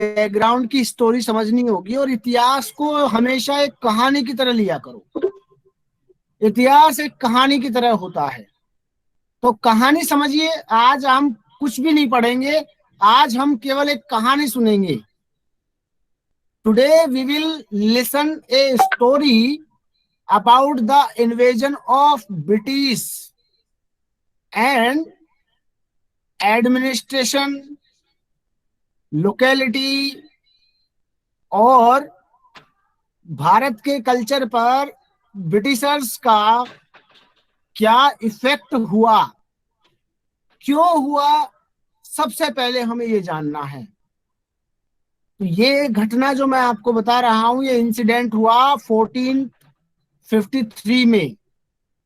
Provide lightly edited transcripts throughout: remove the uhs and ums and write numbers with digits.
Background की story समझनी होगी, और इतिहास को हमेशा एक कहानी की तरह लिया करो। इतिहास एक कहानी की तरह होता है। तो कहानी समझिए, आज हम कुछ भी नहीं पढ़ेंगे, आज हम केवल एक कहानी सुनेंगे। Today we will listen a story about the invasion of British and administration, locality और भारत के कल्चर पर ब्रिटिशर्स का क्या इफेक्ट हुआ, क्यों हुआ, सबसे पहले हमें ये जानना है। तो ये घटना जो मैं आपको बता रहा हूं, ये इंसिडेंट हुआ 1453 में,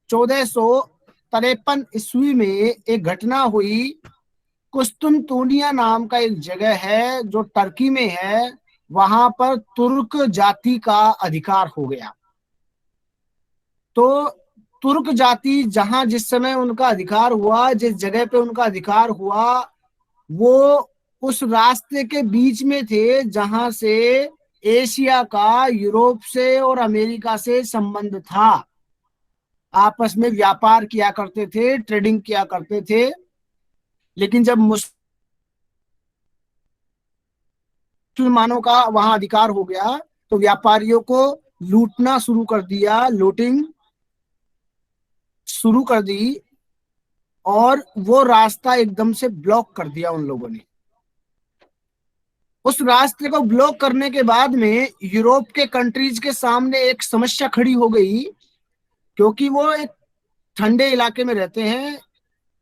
1453 ईस्वी में एक घटना हुई। कुस्तुनतुनिया नाम का एक जगह है जो टर्की में है, वहां पर तुर्क जाति का अधिकार हो गया। तो तुर्क जाति जहां जिस समय उनका अधिकार हुआ, जिस जगह पे उनका अधिकार हुआ, वो उस रास्ते के बीच में थे जहां से एशिया का यूरोप से और अमेरिका से संबंध था। आपस में व्यापार किया करते थे, ट्रेडिंग किया करते थे। लेकिन जब मुसलमानों का वहां अधिकार हो गया तो व्यापारियों को लूटना शुरू कर दिया, लूटिंग शुरू कर दी, और वो रास्ता एकदम से ब्लॉक कर दिया उन लोगों ने। उस रास्ते को ब्लॉक करने के बाद में यूरोप के कंट्रीज के सामने एक समस्या खड़ी हो गई, क्योंकि वो एक ठंडे इलाके में रहते हैं,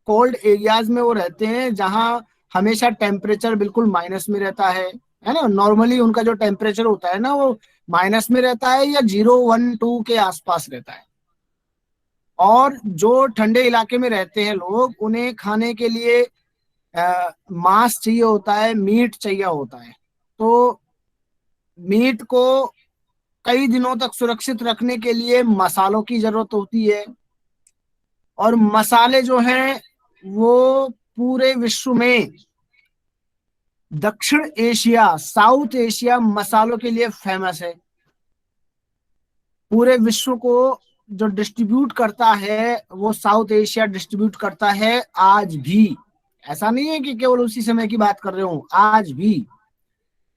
कोल्ड एरियाज में वो रहते हैं, जहां हमेशा टेम्परेचर बिल्कुल माइनस में रहता है ना। नॉर्मली उनका जो टेम्परेचर होता है ना, वो माइनस में रहता है या 0, 1, 2 के आसपास रहता है। और जो ठंडे इलाके में रहते हैं लोग, उन्हें खाने के लिए मांस चाहिए होता है, मीट चाहिए होता है। तो मीट को कई दिनों तक सुरक्षित रखने के लिए मसालों की जरूरत होती है, और मसाले जो हैं वो पूरे विश्व में, दक्षिण एशिया, साउथ एशिया मसालों के लिए फेमस है। पूरे विश्व को जो डिस्ट्रीब्यूट करता है वो साउथ एशिया डिस्ट्रीब्यूट करता है आज भी। ऐसा नहीं है कि केवल उसी समय की बात कर रहे हो, आज भी।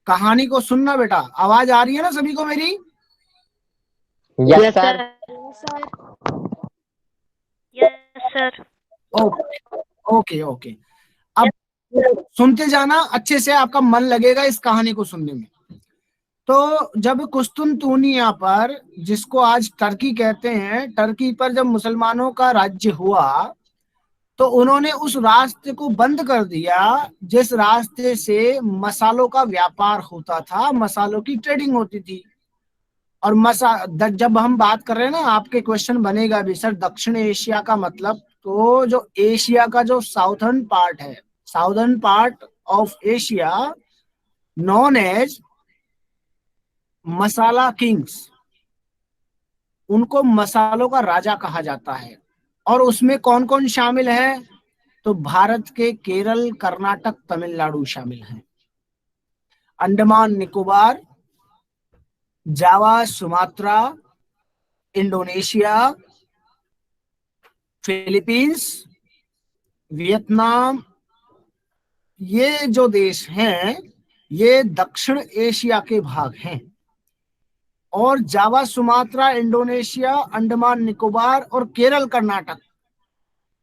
कहानी को सुनना बेटा। आवाज आ रही है ना सभी को मेरी? Yes sir. Yes sir. Okay okay. अब सुनते जाना अच्छे से, आपका मन लगेगा इस कहानी को सुनने में। तो जब कुस्तुनतुनिया पर, जिसको आज टर्की कहते हैं, टर्की पर जब मुसलमानों का राज्य हुआ तो उन्होंने उस रास्ते को बंद कर दिया जिस रास्ते से मसालों का व्यापार होता था, मसालों की ट्रेडिंग होती थी। और जब हम बात कर रहे हैं ना, आपके क्वेश्चन बनेगा भी सर दक्षिण एशिया का मतलब, तो जो एशिया का जो साउथर्न पार्ट है, southern part of Asia known as masala kings, उनको मसालों का राजा कहा जाता है। और उसमें कौन कौन शामिल है? तो भारत के केरल, कर्नाटक, तमिलनाडु शामिल हैं। अंडमान निकोबार, जावा, सुमात्रा, इंडोनेशिया, फिलीपींस, वियतनाम, ये जो देश हैं ये दक्षिण एशिया के भाग हैं। और जावा, सुमात्रा, इंडोनेशिया, अंडमान निकोबार और केरल, कर्नाटक,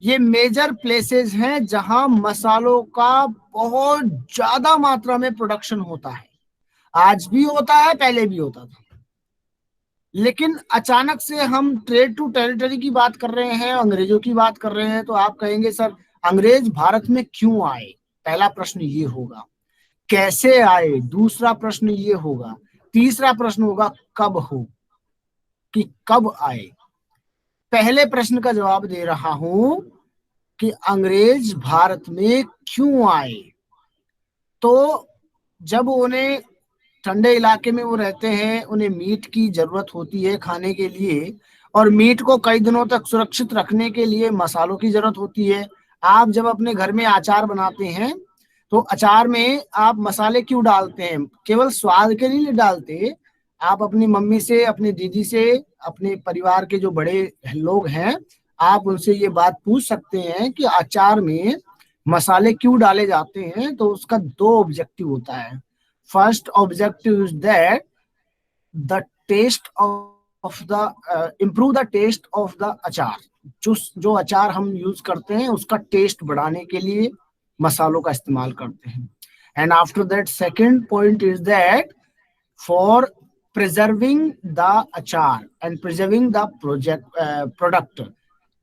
ये मेजर प्लेसेस हैं जहां मसालों का बहुत ज्यादा मात्रा में प्रोडक्शन होता है। आज भी होता है, पहले भी होता था। लेकिन अचानक से हम ट्रेड टू टेरिटरी की बात कर रहे हैं, अंग्रेजों की बात कर रहे हैं, तो आप कहेंगे सर अंग्रेज भारत में क्यों आए? पहला प्रश्न ये होगा। कैसे आए? दूसरा प्रश्न ये होगा। तीसरा प्रश्न होगा कब हो, कि कब आए। पहले प्रश्न का जवाब दे रहा हूं कि अंग्रेज भारत में क्यों आए। तो जब उन्हें, ठंडे इलाके में वो रहते हैं, उन्हें मीट की जरूरत होती है खाने के लिए, और मीट को कई दिनों तक सुरक्षित रखने के लिए मसालों की जरूरत होती है। आप जब अपने घर में अचार बनाते हैं तो अचार में आप मसाले क्यों डालते हैं? केवल स्वाद के लिए डालते। आप अपनी मम्मी से, अपनी दीदी से, अपने परिवार के जो बड़े लोग हैं, आप उनसे ये बात पूछ सकते हैं कि अचार में मसाले क्यों डाले जाते हैं। तो उसका दो ऑब्जेक्टिव होता है। First objective is that the test of the improve the test of the achar. जो अचार हम यूज करते हैं उसका टेस्ट बढ़ाने के लिए मसालों का इस्तेमाल करते हैं। And after that second point is that for preserving the अचार एंड प्रिजर्विंग द प्रोडक्ट।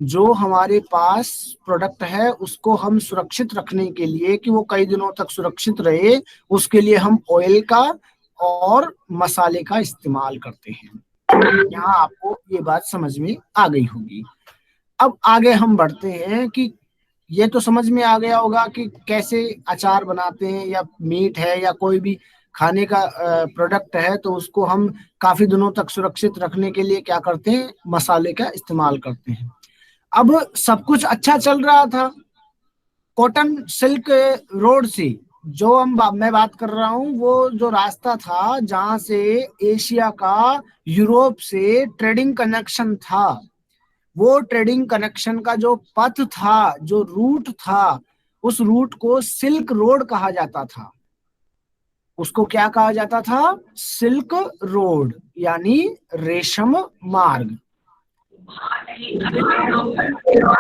जो हमारे पास प्रोडक्ट है उसको हम सुरक्षित रखने के लिए, कि वो कई दिनों तक सुरक्षित रहे, उसके लिए हम ऑयल का और मसाले का इस्तेमाल करते हैं। यहाँ आपको ये बात समझ में आ गई होगी। अब आगे हम बढ़ते हैं कि ये तो समझ में आ गया होगा कि कैसे अचार बनाते हैं, या मीट है या कोई भी खाने का प्रोडक्ट है तो उसको हम काफी दिनों तक सुरक्षित रखने के लिए क्या करते हैं, मसाले का इस्तेमाल करते हैं। अब सब कुछ अच्छा चल रहा था। कॉटन सिल्क रोड से जो मैं बात कर रहा हूँ, वो जो रास्ता था जहां से एशिया का यूरोप से ट्रेडिंग कनेक्शन था, वो ट्रेडिंग कनेक्शन का जो पथ था, जो रूट था, उस रूट को सिल्क रोड कहा जाता था। उसको क्या कहा जाता था? सिल्क रोड, यानी रेशम मार्ग।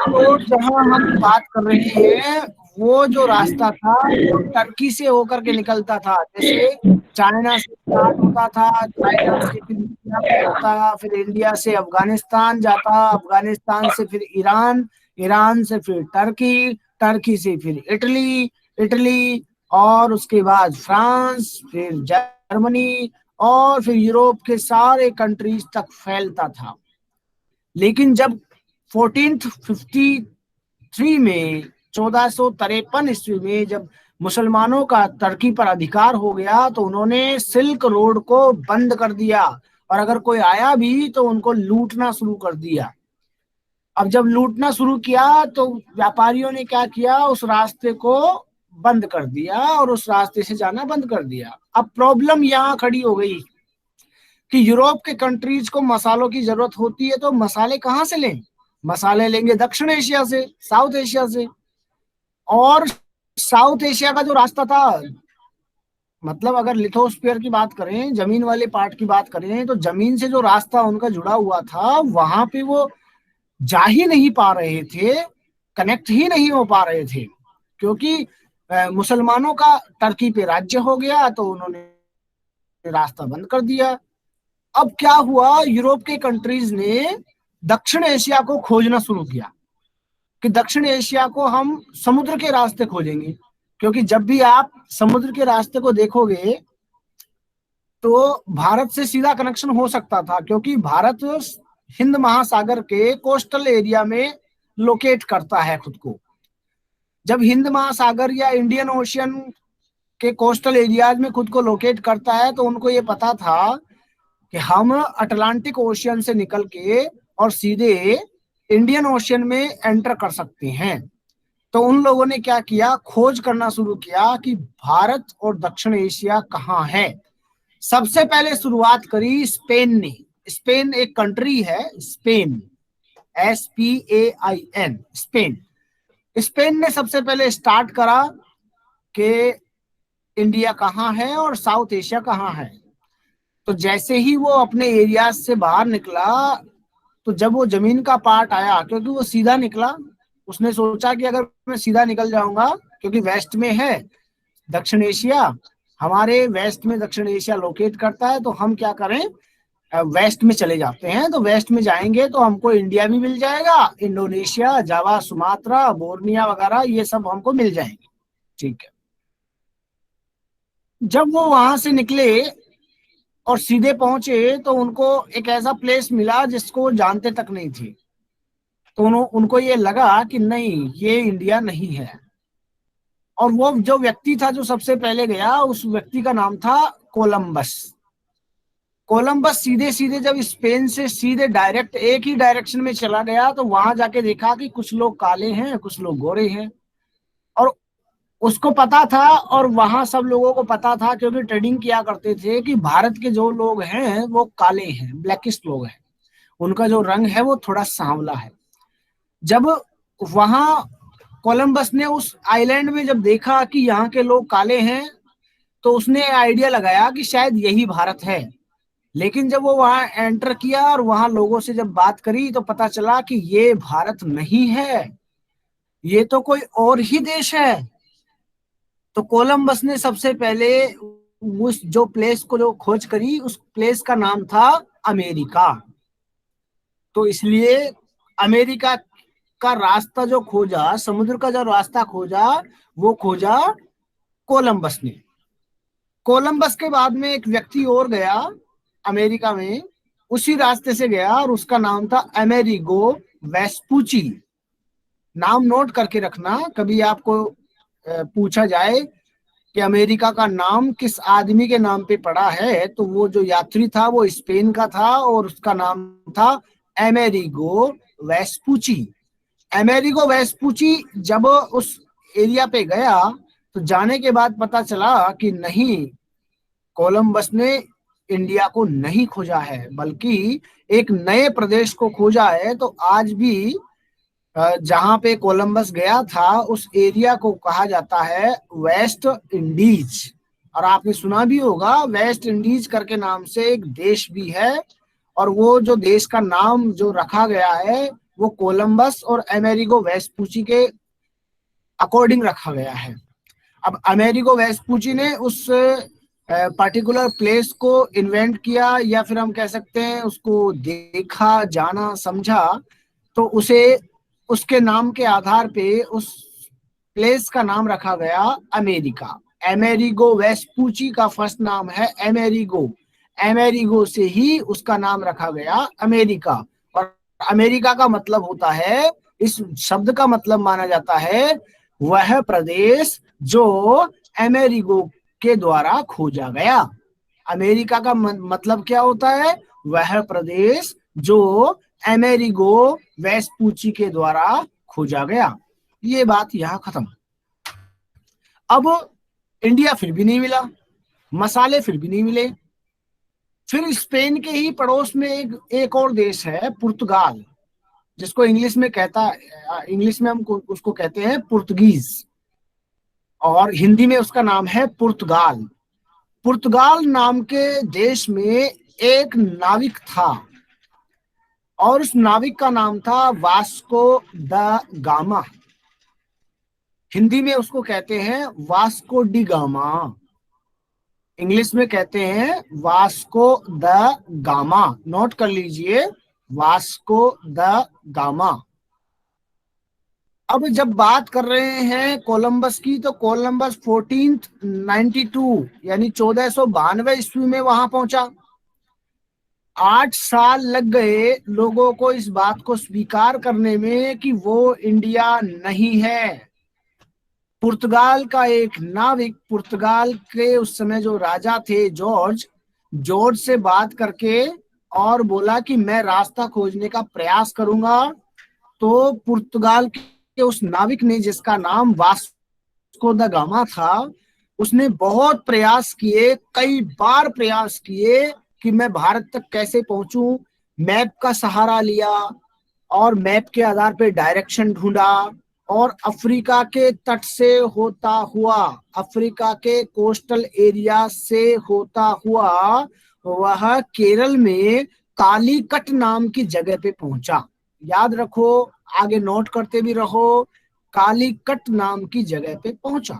रोड जहां हम बात कर रहे हैं, वो जो रास्ता था वो टर्की से होकर के निकलता था। जैसे चाइना से स्टार्ट होता था, चाइना से फिर इंडिया पे होता, फिर इंडिया से अफगानिस्तान जाता, अफगानिस्तान से फिर ईरान, ईरान से फिर टर्की, टर्की से फिर इटली, इटली और उसके बाद फ्रांस, फिर जर्मनी और फिर यूरोप के सारे कंट्रीज तक फैलता था। लेकिन जब 1453 में, 1453 ईस्वी में जब मुसलमानों का टर्की पर अधिकार हो गया, तो उन्होंने सिल्क रोड को बंद कर दिया, और अगर कोई आया भी तो उनको लूटना शुरू कर दिया। अब जब लूटना शुरू किया तो व्यापारियों ने क्या किया, उस रास्ते को बंद कर दिया और उस रास्ते से जाना बंद कर दिया। अब प्रॉब्लम यहाँ खड़ी हो गई कि यूरोप के कंट्रीज को मसालों की जरूरत होती है, तो मसाले कहाँ से लें? मसाले लेंगे दक्षिण एशिया से, साउथ एशिया से। और साउथ एशिया का जो रास्ता था, मतलब अगर लिथोस्फीयर की बात करें, जमीन वाले पार्ट की बात करें, तो जमीन से जो रास्ता उनका जुड़ा हुआ था, वहां पे वो जा ही नहीं पा रहे थे, कनेक्ट ही नहीं हो पा रहे थे, क्योंकि मुसलमानों का टर्की पे राज्य हो गया, तो उन्होंने रास्ता बंद कर दिया। अब क्या हुआ, यूरोप के कंट्रीज ने दक्षिण एशिया को खोजना शुरू किया कि दक्षिण एशिया को हम समुद्र के रास्ते खोजेंगे, क्योंकि जब भी आप समुद्र के रास्ते को देखोगे तो भारत से सीधा कनेक्शन हो सकता था, क्योंकि भारत हिंद महासागर के कोस्टल एरिया में लोकेट करता है खुद को। जब हिंद महासागर या इंडियन ओशियन के कोस्टल एरियाज में खुद को लोकेट करता है, तो उनको ये पता था कि हम अटलांटिक ओशियन से निकल के और सीधे इंडियन ओशियन में एंटर कर सकते हैं। तो उन लोगों ने क्या किया, खोज करना शुरू किया कि भारत और दक्षिण एशिया कहाँ है। सबसे पहले शुरुआत करी स्पेन ने। स्पेन एक कंट्री है, स्पेन, SPAIN, स्पेन। स्पेन ने सबसे पहले स्टार्ट करा कि इंडिया कहाँ है और साउथ एशिया कहाँ है। तो जैसे ही वो अपने एरिया से बाहर निकला, तो जब वो जमीन का पार्ट आया, क्योंकि वो सीधा निकला, उसने सोचा कि अगर मैं सीधा निकल जाऊंगा, क्योंकि वेस्ट में है दक्षिण एशिया, हमारे वेस्ट में दक्षिण एशिया लोकेट करता है, तो हम क्या करें, वेस्ट में चले जाते हैं। तो वेस्ट में जाएंगे तो हमको इंडिया भी मिल जाएगा, इंडोनेशिया, जावा, सुमात्रा, बोर्निया वगैरह ये सब हमको मिल जाएंगे। ठीक है। जब वो वहां से निकले और सीधे पहुंचे, तो उनको एक ऐसा प्लेस मिला जिसको जानते तक नहीं थे। तो उनको ये लगा कि नहीं, ये इंडिया नहीं है। और वो जो व्यक्ति था जो सबसे पहले गया, उस व्यक्ति का नाम था कोलंबस। कोलंबस सीधे सीधे जब स्पेन से सीधे डायरेक्ट एक ही डायरेक्शन में चला गया, तो वहां जाके देखा कि कुछ लोग काले हैं, कुछ लोग गोरे हैं, और उसको पता था, और वहां सब लोगों को पता था, क्योंकि ट्रेडिंग किया करते थे, कि भारत के जो लोग हैं वो काले हैं, ब्लैकिस्ट लोग हैं, उनका जो रंग है वो थोड़ा सांवला है। जब वहां कोलंबस ने उस आइलैंड में जब देखा कि यहाँ के लोग काले हैं, तो उसने आइडिया लगाया कि शायद यही भारत है। लेकिन जब वो वहां एंटर किया और वहां लोगों से जब बात करी, तो पता चला कि ये भारत नहीं है, ये तो कोई और ही देश है। तो कोलंबस ने सबसे पहले उस जो प्लेस को जो खोज करी, उस प्लेस का नाम था अमेरिका। तो इसलिए अमेरिका का रास्ता जो खोजा, समुद्र का जो रास्ता खोजा, वो खोजा कोलंबस ने। कोलंबस के बाद में एक व्यक्ति और गया अमेरिका में, उसी रास्ते से गया, और उसका नाम था अमेरिगो वेस्पुची। नाम नोट करके रखना, कभी आपको पूछा जाए कि अमेरिका का नाम किस आदमी के नाम पे पड़ा है, तो वो जो यात्री था वो स्पेन का था, और उसका नाम था अमेरिगो वेस्पुची। अमेरिगो वेस्पुची जब उस एरिया पे गया, तो जाने के बाद पता चला कि नहीं, कोलंबस ने इंडिया को नहीं खोजा है, बल्कि एक नए प्रदेश को खोजा है। तो आज भी जहां पे कोलंबस गया था, उस एरिया को कहा जाता है वेस्ट इंडीज। और आपने सुना भी होगा, वेस्ट इंडीज करके नाम से एक देश भी है, और वो जो देश का नाम जो रखा गया है, वो कोलंबस और अमेरिगो वेस्पुची के अकॉर्डिंग रखा गया है। अब अमेरिगो वेस्पुची ने उस पर्टिकुलर प्लेस को इन्वेंट किया, या फिर हम कह सकते हैं उसको देखा, जाना, समझा, तो उसे उसके नाम के आधार पे उस प्लेस का नाम रखा गया अमेरिका। अमेरिगो वेस्पुची का फर्स्ट नाम है अमेरिगो, अमेरिगो से ही उसका नाम रखा गया अमेरिका। और अमेरिका का मतलब होता है, इस शब्द का मतलब माना जाता है, वह प्रदेश जो अमेरिगो के द्वारा खोजा गया। अमेरिका का मतलब क्या होता है? वह प्रदेश जो अमेरिगो वेस्पुची के द्वारा खोजा गया। ये बात यहां खत्म। अब इंडिया फिर भी नहीं मिला, मसाले फिर भी नहीं मिले। फिर स्पेन के ही पड़ोस में एक और देश है, पुर्तगाल, जिसको इंग्लिश में हम उसको कहते हैं पुर्तगीज, और हिंदी में उसका नाम है पुर्तगाल। पुर्तगाल नाम के देश में एक नाविक था, और उस नाविक का नाम था वास्को द गामा। हिंदी में उसको कहते हैं वास्को डी गामा, इंग्लिश में कहते हैं वास्को द गामा। नोट कर लीजिए, वास्को द गामा। अब जब बात कर रहे हैं कोलंबस की, तो कोलंबस 1492 यानी 1492 ईस्वी में वहां पहुंचा। 8 साल लग गए लोगों को इस बात को स्वीकार करने में कि वो इंडिया नहीं है। पुर्तगाल का एक नाविक, पुर्तगाल के उस समय जो राजा थे जॉर्ज से बात करके और बोला कि मैं रास्ता खोजने का प्रयास करूंगा। तो पुर्तगाल के उस नाविक ने, जिसका नाम वास्को द गामा था, उसने बहुत प्रयास किए, कई बार प्रयास किए कि मैं भारत तक कैसे पहुंचूं। मैप का सहारा लिया, और मैप के आधार पर डायरेक्शन ढूंढा, और अफ्रीका के तट से होता हुआ, अफ्रीका के कोस्टल एरिया से होता हुआ वह केरल में कालीकट नाम की जगह पे पहुंचा। याद रखो, आगे नोट करते भी रहो, कालीकट नाम की जगह पे पहुंचा।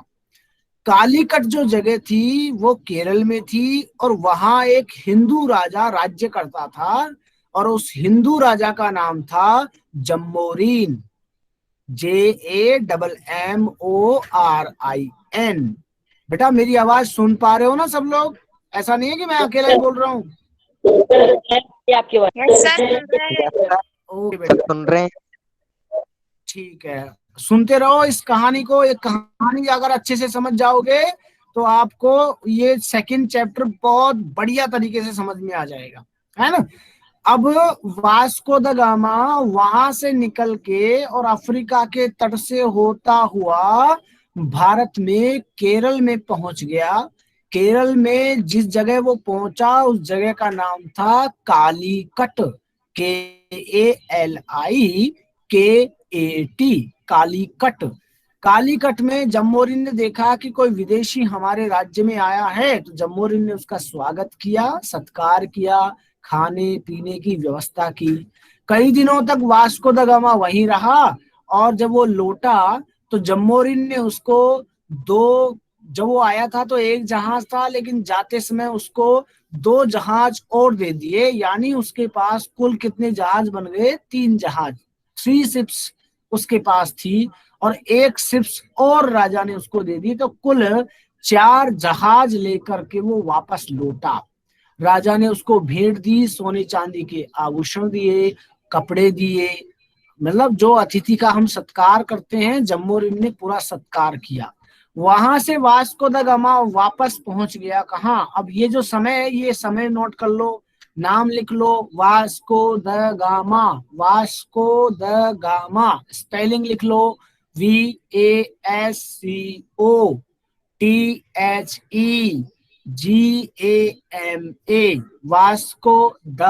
कालीकट जो जगह थी वो केरल में थी, और वहां एक हिंदू राजा राज्य करता था, और उस हिंदू राजा का नाम था जम्मोरीन, JAMMORIN। बेटा मेरी आवाज सुन पा रहे हो ना सब लोग? ऐसा नहीं है कि मैं अकेला ही बोल रहा हूँ। आपकी बात यस सर, सुन रहे हैं। ओके बेटा, सुन रहे हैं। ठीक है, सुनते रहो इस कहानी को। एक कहानी अगर अच्छे से समझ जाओगे तो आपको ये सेकंड चैप्टर बहुत बढ़िया तरीके से समझ में आ जाएगा, है ना। अब वास्को द गामा वहां से निकल के और अफ्रीका के तट से होता हुआ भारत में केरल में पहुंच गया। केरल में जिस जगह वो पहुंचा उस जगह का नाम था कालीकट, KALIKAT, कालीकट। कालीकट में जम्मोरिन ने देखा कि कोई विदेशी हमारे राज्य में आया है, तो जम्मोरिन ने उसका स्वागत किया, सत्कार किया, खाने पीने की व्यवस्था की। कई दिनों तक वास्को द गामा वहीं रहा, और जब वो लौटा तो जम्मोरिन ने उसको दो, जब वो आया था तो एक जहाज था, लेकिन जाते समय उसको 2 जहाज और दे दिए, यानी उसके पास कुल कितने जहाज बन गए? 3 जहाज, 3 शिप्स उसके पास थी, और 1 शिप्स और राजा ने उसको दे दी, तो कुल 4 जहाज लेकर के वो वापस लौटा। राजा ने उसको भेंट दी, सोने चांदी के आभूषण दिए, कपड़े दिए, मतलब जो अतिथि का हम सत्कार करते हैं, जम्मोरिन ने पूरा सत्कार किया। वहां से वास्को द गामा वापस पहुंच गया कहाँ? अब ये जो समय है, ये समय नोट कर लो, नाम लिख लो, Vasco da Gama, Vasco da Gama, spelling लिख लो, VASCOTHEGAMA, वास्को द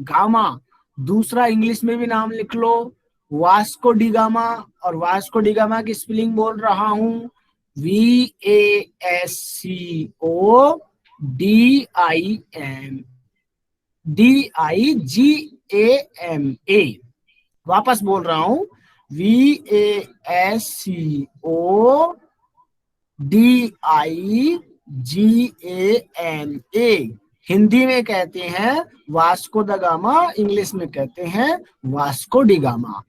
गामा। दूसरा इंग्लिश में भी नाम लिख लो, वास्को डी गामा, और वास्को डी गामा की स्पेलिंग बोल रहा हूं, VASCODIGAMA। वापस बोल रहा हूं, VASCODIGAMA। हिंदी में कहते हैं वास्को द गामा, इंग्लिश में कहते हैं वास्को डी गामा।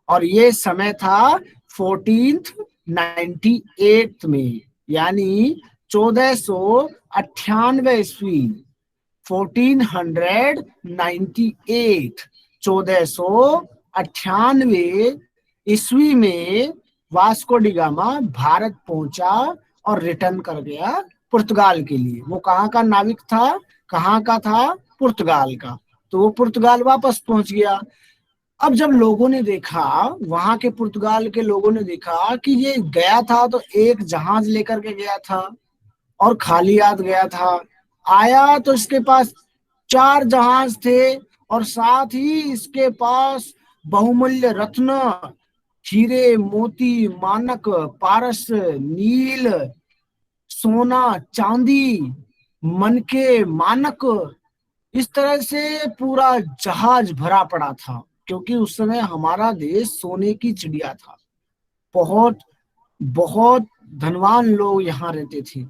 और ये समय था 1498 में, यानी 1498 ईस्वी, 1498, 1498 ईस्वी में वास्को डी गामा भारत पहुंचा और रिटर्न कर गया पुर्तगाल के लिए। वो कहाँ का नाविक था? कहाँ का था? पुर्तगाल का। तो वो पुर्तगाल वापस पहुंच गया। अब जब लोगों ने देखा, वहां के पुर्तगाल के लोगों ने देखा कि ये गया था तो एक जहाज लेकर के गया था और खाली हाथ गया था, आया तो इसके पास 4 जहाज थे, और साथ ही इसके पास बहुमूल्य रत्न, हीरे मोती मानक पारस नील सोना चांदी मनके मानक, इस तरह से पूरा जहाज भरा पड़ा था, क्योंकि उस समय हमारा देश सोने की चिड़िया था। बहुत बहुत धनवान लोग यहाँ रहते थे।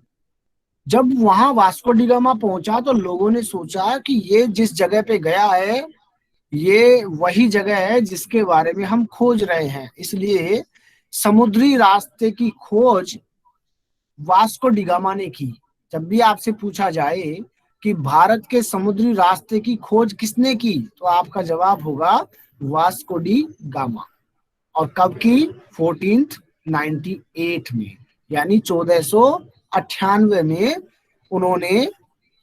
जब वहां वास्को डी गामा पहुंचा तो लोगों ने सोचा कि ये जिस जगह पे गया है, ये वही जगह है जिसके बारे में हम खोज रहे हैं। इसलिए समुद्री रास्ते की खोज वास्को डी गामा ने की। जब भी आपसे पूछा जाए कि भारत के समुद्री रास्ते की खोज किसने की, तो आपका जवाब होगा वास्को डी गामा। और कब की? 1498 में, यानी 1498 में उन्होंने,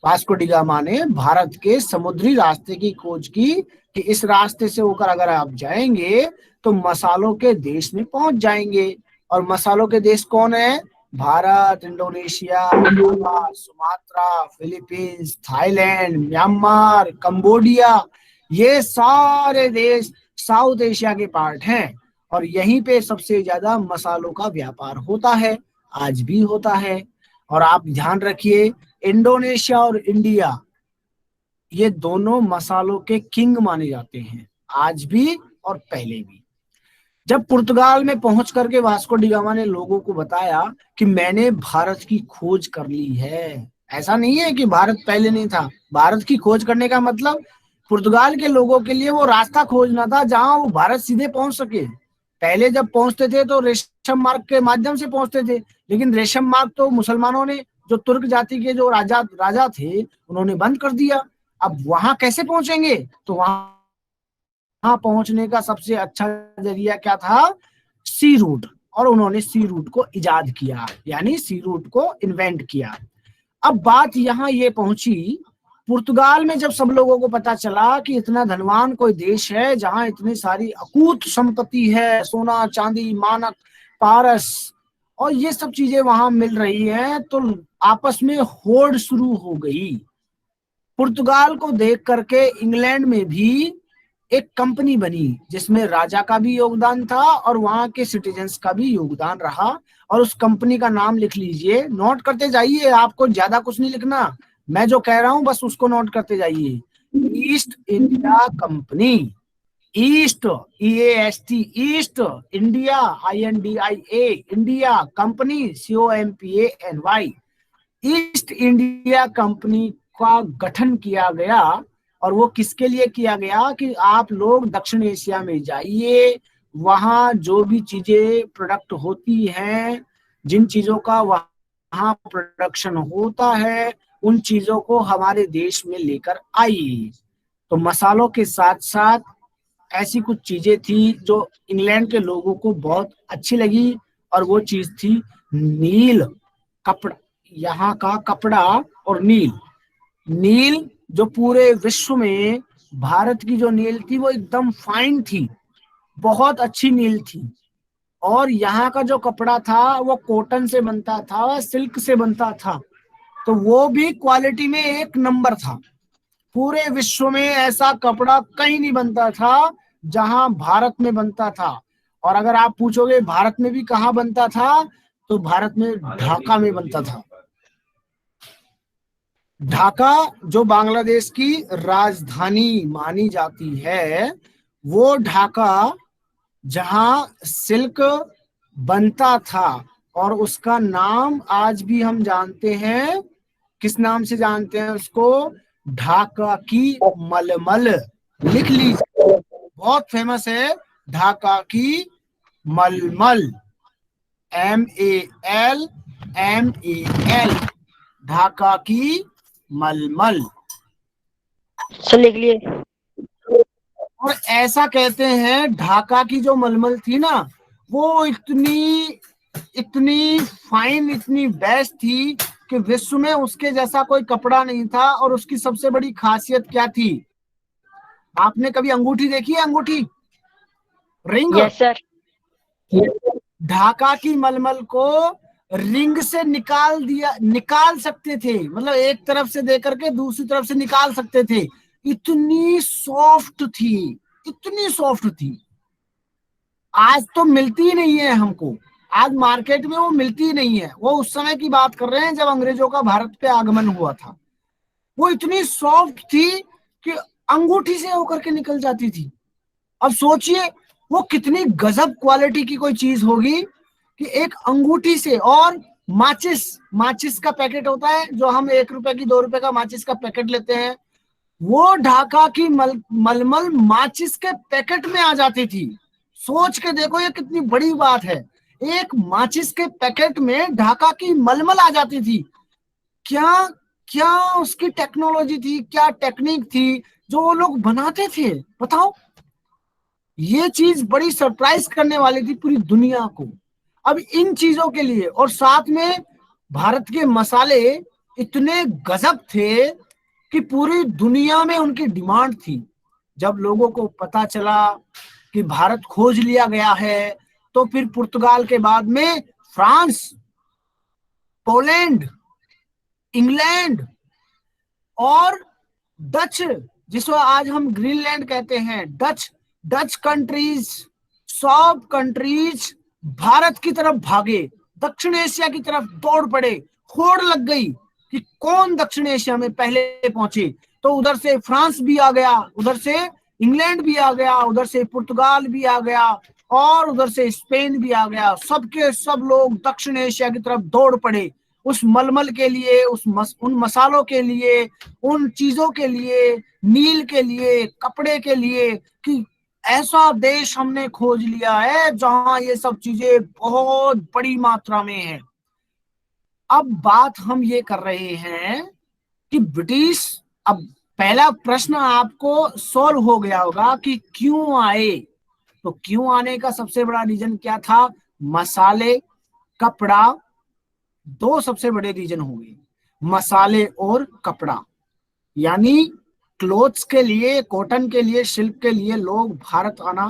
वास्को डी गामा ने भारत के समुद्री रास्ते की खोज की कि इस रास्ते से होकर अगर आप जाएंगे तो मसालों के देश में पहुंच जाएंगे। और मसालों के देश कौन है? Bharat, Indonesia, Sumatra, Philippines, Thailand, Myanmar, Cambodia, ये सारे देश साउथ एशिया के पार्ट हैं, और यहीं पे सबसे ज्यादा मसालों का व्यापार होता है, आज भी होता है। और आप ध्यान रखिए, इंडोनेशिया और इंडिया, ये दोनों मसालों के किंग माने जाते हैं, आज भी और पहले भी। जब पुर्तगाल में पहुंच करके वास्को डी गामा ने लोगों को बताया कि मैंने भारत की खोज कर ली है, ऐसा नहीं है कि भारत पहले नहीं था। भारत की खोज करने का मतलब पुर्तगाल के लोगों के लिए वो रास्ता खोजना था जहां वो भारत सीधे पहुंच सके। पहले जब पहुंचते थे तो रेशम मार्ग के माध्यम से पहुंचते थे, लेकिन रेशम मार्ग तो मुसलमानों ने, जो तुर्क जाति के जो राजा थे, उन्होंने बंद कर दिया। अब वहां कैसे पहुंचेंगे? तो वहां पहुंचने का सबसे अच्छा जरिया क्या था? सी रूट। और उन्होंने सी रूट को इजाद किया, यानी सी रूट को इन्वेंट किया। अब बात यहाँ ये पहुंची, पुर्तगाल में जब सब लोगों को पता चला कि इतना धनवान कोई देश है जहां इतनी सारी अकूत संपत्ति है, सोना चांदी मानक पारस, और ये सब चीजें वहां मिल रही हैं, तो आपस में होड़ शुरू हो गई। पुर्तगाल को देख करके इंग्लैंड में भी एक कंपनी बनी जिसमें राजा का भी योगदान था और वहां के सिटीजन्स का भी योगदान रहा। और उस कंपनी का नाम लिख लीजिए, नोट करते जाइए, आपको ज्यादा कुछ नहीं लिखना, मैं जो कह रहा हूं बस उसको नोट करते जाइए। East India company, east, EAST, east India, INDIA, India, company COMPANY, east India company का गठन किया गया। और वो किसके लिए किया गया कि आप लोग दक्षिण एशिया में जाइए, वहां जो भी चीजें प्रोडक्ट होती हैं, जिन चीजों का वहां प्रोडक्शन होता है, उन चीजों को हमारे देश में लेकर आइए। तो मसालों के साथ साथ ऐसी कुछ चीजें थी जो इंग्लैंड के लोगों को बहुत अच्छी लगी, और वो चीज थी नील, कपड़ा, यहाँ का कपड़ा और नील। नील जो पूरे विश्व में, भारत की जो नील थी वो एकदम फाइन थी, बहुत अच्छी नील थी। और यहाँ का जो कपड़ा था वो कॉटन से बनता था, सिल्क से बनता था, तो वो भी क्वालिटी में एक नंबर था। पूरे विश्व में ऐसा कपड़ा कहीं नहीं बनता था जहां भारत में बनता था। और अगर आप पूछोगे भारत में भी कहाँ बनता था, तो भारत में ढाका में बनता था। ढाका जो बांग्लादेश की राजधानी मानी जाती है, वो ढाका जहां सिल्क बनता था, और उसका नाम आज भी हम जानते हैं, किस नाम से जानते हैं उसको? ढाका की मलमल। लिख लीजिए, बहुत फेमस है ढाका की मलमल, MALMAL, ढाका की मलमल। सर लिख लिए। और ऐसा कहते हैं ढाका की जो मलमल थी ना, वो इतनी इतनी फाइन, इतनी बेस्ट थी कि विश्व में उसके जैसा कोई कपड़ा नहीं था। और उसकी सबसे बड़ी खासियत क्या थी? आपने कभी अंगूठी देखी है? अंगूठी, रिंग, यस सर। ढाका की मलमल को रिंग से निकाल सकते थे, मतलब एक तरफ से देकर के दूसरी तरफ से निकाल सकते थे। इतनी सॉफ्ट थी, इतनी सॉफ्ट थी। आज तो मिलती ही नहीं है हमको, आज मार्केट में वो मिलती ही नहीं है। वो उस समय की बात कर रहे हैं जब अंग्रेजों का भारत पे आगमन हुआ था। वो इतनी सॉफ्ट थी कि अंगूठी से होकर के निकल जाती थी। अब सोचिए वो कितनी गजब क्वालिटी की कोई चीज होगी कि एक अंगूठी से। और माचिस, माचिस का पैकेट होता है जो हम 1 रुपए की, 2 रुपए का माचिस का पैकेट लेते हैं, वो ढाका की मलमल माचिस के पैकेट में आ जाती थी। सोच के देखो ये कितनी बड़ी बात है, एक माचिस के पैकेट में ढाका की मलमल आ जाती थी। क्या क्या उसकी टेक्नोलॉजी थी, क्या टेक्निक थी जो वो लोग बनाते थे, बताओ। ये चीज बड़ी सरप्राइज करने वाली थी पूरी दुनिया को। अब इन चीजों के लिए, और साथ में भारत के मसाले इतने गजब थे कि पूरी दुनिया में उनकी डिमांड थी। जब लोगों को पता चला कि भारत खोज लिया गया है, तो फिर पुर्तगाल के बाद में फ्रांस, पोलैंड, इंग्लैंड और डच, जिसको आज हम ग्रीनलैंड कहते हैं, डच कंट्रीज, सब कंट्रीज भारत की तरफ भागे, दक्षिण एशिया की तरफ दौड़ पड़े। होड़ लग गई कि कौन दक्षिण एशिया में पहले पहुंचे। तो उधर से फ्रांस भी आ गया, उधर से इंग्लैंड भी आ गया, उधर से पुर्तगाल भी आ गया, और उधर से स्पेन भी आ गया। सबके सब लोग दक्षिण एशिया की तरफ दौड़ पड़े उस मलमल के लिए, उन मसालों के लिए, उन चीजों के लिए, नील के लिए, कपड़े के लिए, कि ऐसा देश हमने खोज लिया है जहां ये सब चीजें बहुत बड़ी मात्रा में है। अब बात हम ये कर रहे हैं कि ब्रिटिश, अब पहला प्रश्न आपको सॉल्व हो गया होगा कि क्यों आए। तो क्यों आने का सबसे बड़ा रीजन क्या था? मसाले, कपड़ा, दो सबसे बड़े रीजन होंगे, मसाले और कपड़ा। यानी क्लोथ्स के लिए, कॉटन के लिए, सिल्क के लिए लोग भारत आना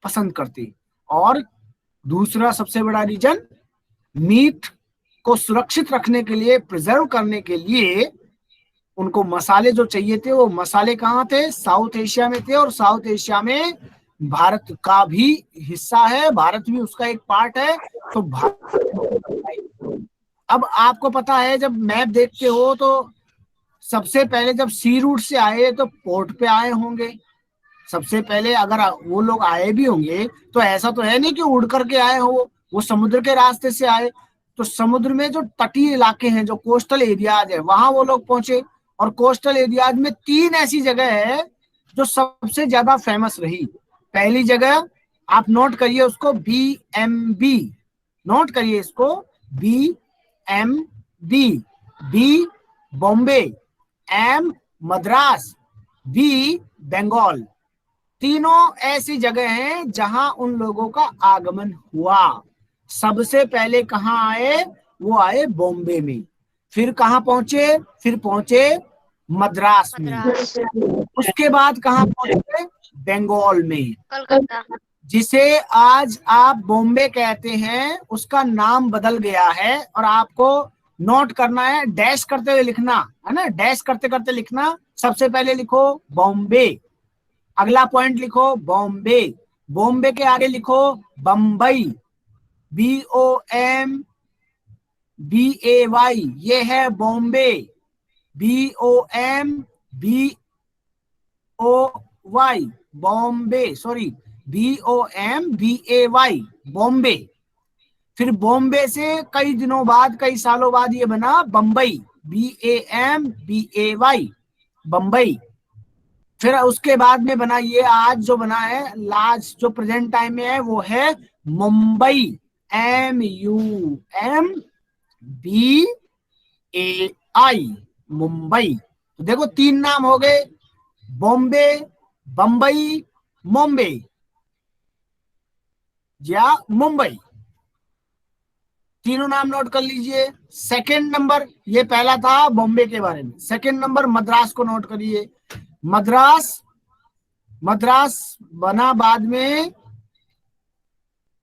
पसंद करते। और दूसरा सबसे बड़ा रीजन मीट को सुरक्षित रखने के लिए, प्रिजर्व करने के लिए उनको मसाले जो चाहिए थे, वो मसाले कहाँ थे? साउथ एशिया में थे। और साउथ एशिया में भारत का भी हिस्सा है, भारत भी उसका एक पार्ट है। तो अब आपको पता है, जब मैप देखते हो तो सबसे पहले जब सी रूट से आए तो पोर्ट पे आए होंगे सबसे पहले। अगर वो लोग आए भी होंगे तो ऐसा तो है नहीं कि उड़ करके आए हो, वो समुद्र के रास्ते से आए। तो समुद्र में जो तटीय इलाके हैं, जो कोस्टल एरियाज है, वहां वो लोग पहुंचे। और कोस्टल एरियाज में 3 ऐसी जगह है जो सबसे ज्यादा फेमस रही। पहली जगह आप नोट करिए उसको, BMB। नोट करिए इसको, BMB। B Bombay, M Madras, B Bengal. तीनों ऐसी जगह हैं जहां उन लोगों का आगमन हुआ। सबसे पहले कहाँ आए? वो आए बॉम्बे में। फिर कहाँ पहुंचे? फिर पहुंचे मद्रास में। मद्रास, उसके बाद कहाँ पहुंचे? बंगाल में। कलकत्ता। जिसे आज आप बॉम्बे कहते हैं, उसका नाम बदल गया है। और आपको नोट करना है, डैश करते हुए लिखना है ना, डैश करते करते लिखना। सबसे पहले लिखो बॉम्बे, अगला पॉइंट लिखो बॉम्बे, बॉम्बे के आगे लिखो बम्बई, BOMBAY, ये है Bombay. BOMBOY, Bombay, sorry, BOMBAY, Bombay. फिर बॉम्बे से कई दिनों बाद, कई सालों बाद ये बना बम्बई, BAMBAY, बम्बई। फिर उसके बाद में बना ये आज जो बना है, लास्ट जो प्रेजेंट टाइम में है, वो है मुंबई, MUMBAI, मुंबई। तो देखो 3 नाम हो गए, बॉम्बे, बम्बई, मुंबई या मुंबई। तीनों नाम नोट कर लीजिए। सेकंड नंबर, ये पहला था बॉम्बे के बारे में। सेकंड नंबर मद्रास को नोट करिए। मद्रास, मद्रास बना बाद में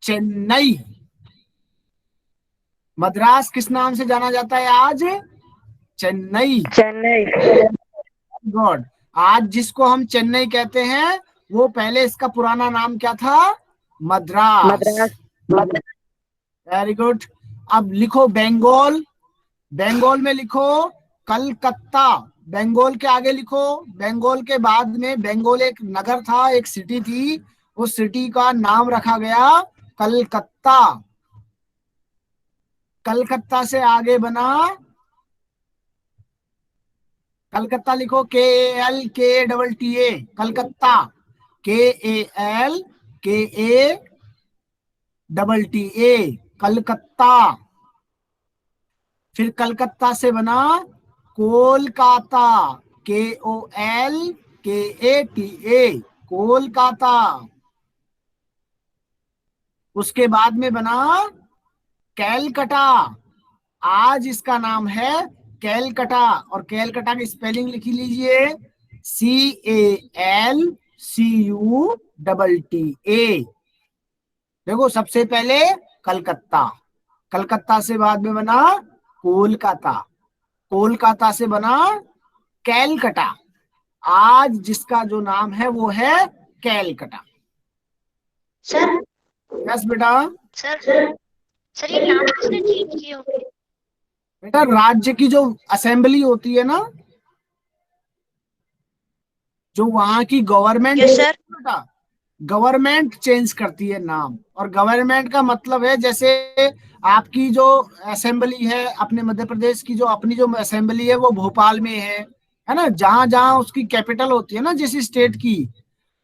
चेन्नई। मद्रास किस नाम से जाना जाता है आज? चेन्नई। चेन्नई। गॉड, आज जिसको हम चेन्नई कहते हैं, वो पहले इसका पुराना नाम क्या था? मद्रास। मद्रास। Very good. अब लिखो बंगाल, बंगाल में लिखो कलकत्ता। बंगाल के आगे लिखो, बंगाल के बाद में, बंगाल एक नगर था, एक सिटी थी, उस सिटी का नाम रखा गया कलकत्ता। कलकत्ता से आगे बना, कलकत्ता लिखो KALKATTA, कलकत्ता, KALKATTA, कलकत्ता। फिर कलकत्ता से बना कोलकाता, KOLKATA, कोलकाता। उसके बाद में बना कैलकटा, आज इसका नाम है कैलकटा। और कैलकटा की स्पेलिंग लिख लीजिए, CALCUTTA। देखो सबसे पहले कलकत्ता, कलकत्ता से बाद में बना कोलकाता, कोलकाता से बना कैलकटा। आज जिसका जो नाम है वो है कैलकटा। सर, यस बेटा। सर ये नाम किसने चेंज किए होंगे? बेटा राज्य की जो असेंबली होती है ना, जो वहां की गवर्नमेंट, यस सर। बेटा गवर्नमेंट चेंज करती है नाम। और गवर्नमेंट का मतलब है, जैसे आपकी जो असेंबली है अपने मध्य प्रदेश की, जो अपनी जो असेंबली है वो भोपाल में है ना। जहां जहां उसकी कैपिटल होती है ना, जिस स्टेट की,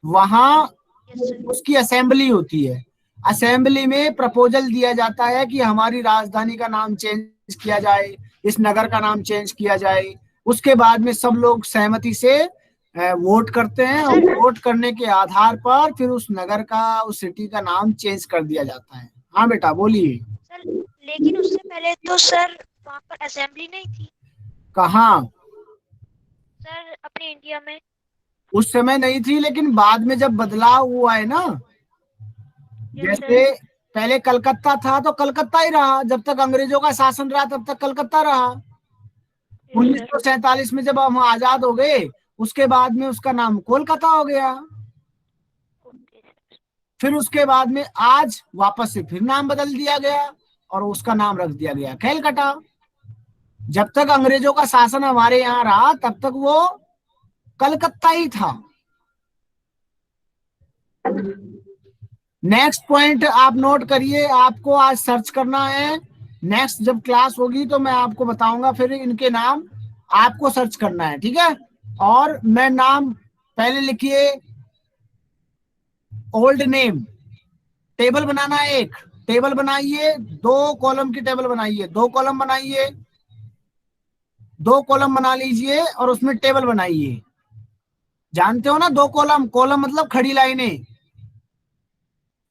वहां यस सर। उसकी असेंबली होती है। असेंबली में प्रपोजल दिया जाता है कि हमारी राजधानी का नाम चेंज किया जाए, इस नगर का नाम चेंज किया जाए। उसके बाद में सब लोग सहमति से वोट करते हैं, और वोट करने के आधार पर फिर उस नगर का, उस सिटी का नाम चेंज कर दिया जाता है। हाँ बेटा बोलिए। सर लेकिन उससे पहले तो सर वहाँ पर असेंबली नहीं थी। कहाँ? सर अपने इंडिया में। उस समय नहीं थी, लेकिन बाद में जब बदलाव हुआ है ना, यस जैसे सर। पहले कलकत्ता था तो कलकत्ता ही रहा, जब तक अंग्रेजों का शासन रहा तब तक कलकत्ता रहा। 1947 में जब हम आजाद हो गए उसके बाद में उसका नाम कोलकाता हो गया। फिर उसके बाद में आज वापस से फिर नाम बदल दिया गया और उसका नाम रख दिया गया कैलकाटा। जब तक अंग्रेजों का शासन हमारे यहाँ रहा तब तक वो कलकत्ता ही था। नेक्स्ट पॉइंट आप नोट करिए, आपको आज सर्च करना है। नेक्स्ट जब क्लास होगी तो मैं आपको बताऊंगा, फिर इनके नाम आपको सर्च करना है, ठीक है। और मैं नाम पहले लिखिए, ओल्ड नेम, टेबल बनाना है, एक टेबल बनाइए, 2 कॉलम की टेबल बनाइए, 2 कॉलम बनाइए, 2 कॉलम बना लीजिए और उसमें टेबल बनाइए। जानते हो ना 2 कॉलम, कॉलम मतलब खड़ी लाइनें।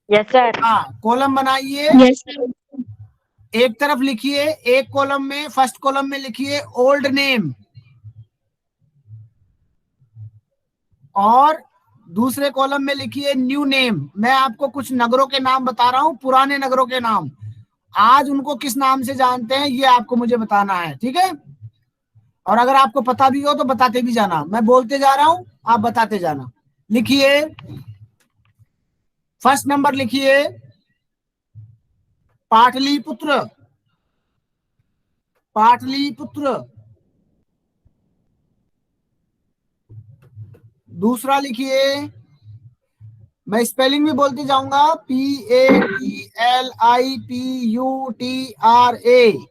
Yes sir. हाँ, कॉलम बनाइए। Yes sir. एक तरफ लिखिए, एक कॉलम में, फर्स्ट कॉलम में लिखिए ओल्ड नेम, और दूसरे कॉलम में लिखिए न्यू नेम। मैं आपको कुछ नगरों के नाम बता रहा हूं, पुराने नगरों के नाम। आज उनको किस नाम से जानते हैं ये आपको मुझे बताना है, ठीक है। और अगर आपको पता भी हो तो बताते भी जाना, मैं बोलते जा रहा हूं आप बताते जाना। लिखिए, फर्स्ट नंबर लिखिए पाटलिपुत्र, पाटलिपुत्र। दूसरा लिखिए, मैं स्पेलिंग भी बोलते जाऊंगा, PATLIPUTRA,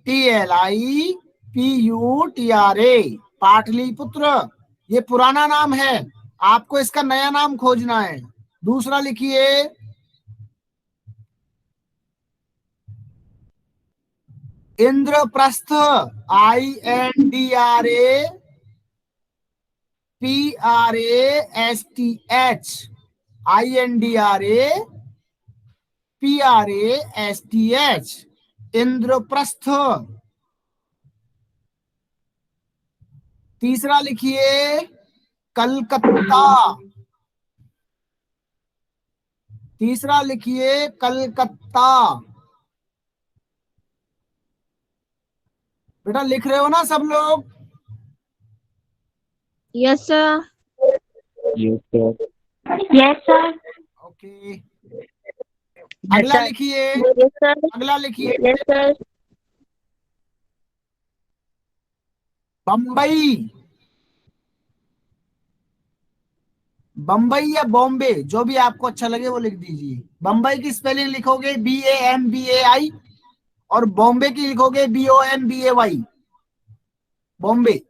PATLIPUTRA, पाटलिपुत्र। ये पुराना नाम है, आपको इसका नया नाम खोजना है। दूसरा लिखिए इंद्रप्रस्थ, INDRAPRASTH, इंद्रप्रस्थ। तीसरा लिखिए कलकत्ता, तीसरा लिखिए कलकत्ता। बेटा लिख रहे हो ना सब लोग? Yes sir. Yes sir. Yes sir. Okay, अगला लिखिए, यस सर। अगला लिखिए यस सर। बम्बई, बम्बई या बॉम्बे, जो भी आपको अच्छा लगे वो लिख दीजिए। बम्बई की स्पेलिंग लिखोगे BAMBAI, और बॉम्बे की लिखोगे BOMBAY, बॉम्बे।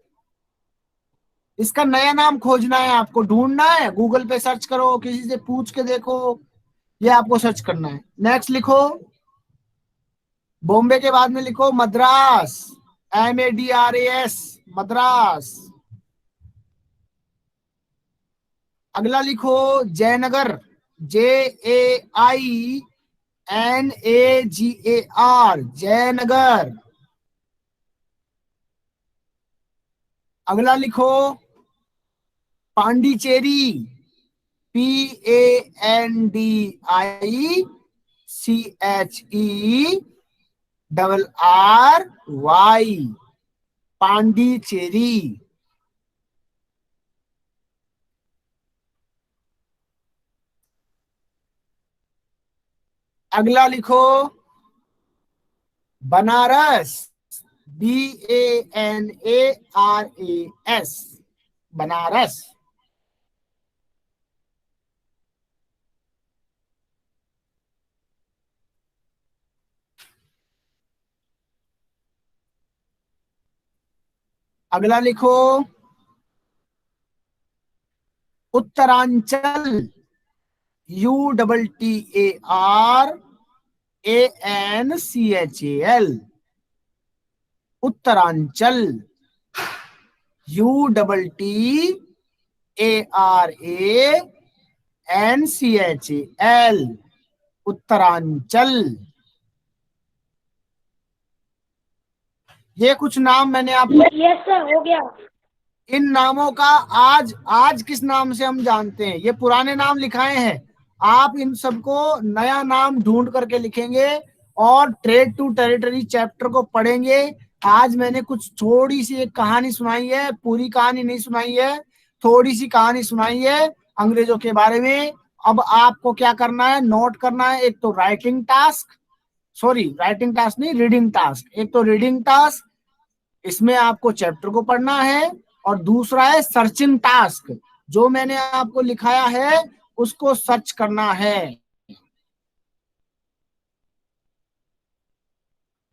इसका नया नाम खोजना है, आपको ढूंढना है, गूगल पे सर्च करो, किसी से पूछ के देखो, ये आपको सर्च करना है। नेक्स्ट लिखो, बॉम्बे के बाद में लिखो मद्रास, MADRAS, मद्रास। अगला लिखो जयनगर, JAINAGAR, जयनगर। अगला लिखो पांडिचेरी, PANDICHERRY, पांडिचेरी। अगला लिखो बनारस, BANARAS, बनारस। अगला लिखो उत्तरांचल, UTTARANCHAL, उत्तरांचल, UTTARANCHAL, उत्तरांचल। ये कुछ नाम मैंने आपको, यस सर, हो गया। इन नामों का आज आज किस नाम से हम जानते हैं? ये पुराने नाम लिखाए हैं, आप इन सबको नया नाम ढूंढ करके लिखेंगे और ट्रेड टू टेरिटरी चैप्टर को पढ़ेंगे। आज मैंने कुछ थोड़ी सी एक कहानी सुनाई है, पूरी कहानी नहीं सुनाई है, थोड़ी सी कहानी सुनाई है अंग्रेजों के बारे में। अब आपको क्या करना है, नोट करना है। एक तो writing task, sorry writing task नहीं, रीडिंग टास्क। एक तो रीडिंग टास्क, इसमें आपको चैप्टर को पढ़ना है, और दूसरा है सर्चिंग टास्क, जो मैंने आपको लिखाया है उसको सर्च करना है।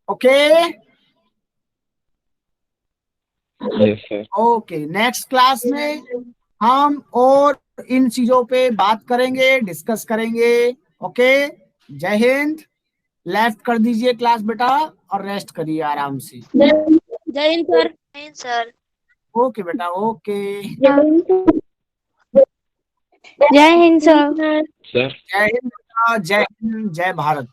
Okay Yes, sir. Okay, next class में हम और इन चीजों पे बात करेंगे, डिस्कस करेंगे। ओके, जय हिंद। लेफ्ट कर दीजिए क्लास बेटा और रेस्ट करिए आराम से। जय हिंद सर। नहीं सर। ओके बेटा, ओके। जय हिंद सर। Sir. जय हिंद बेटा, जय हिंद, जय भारत।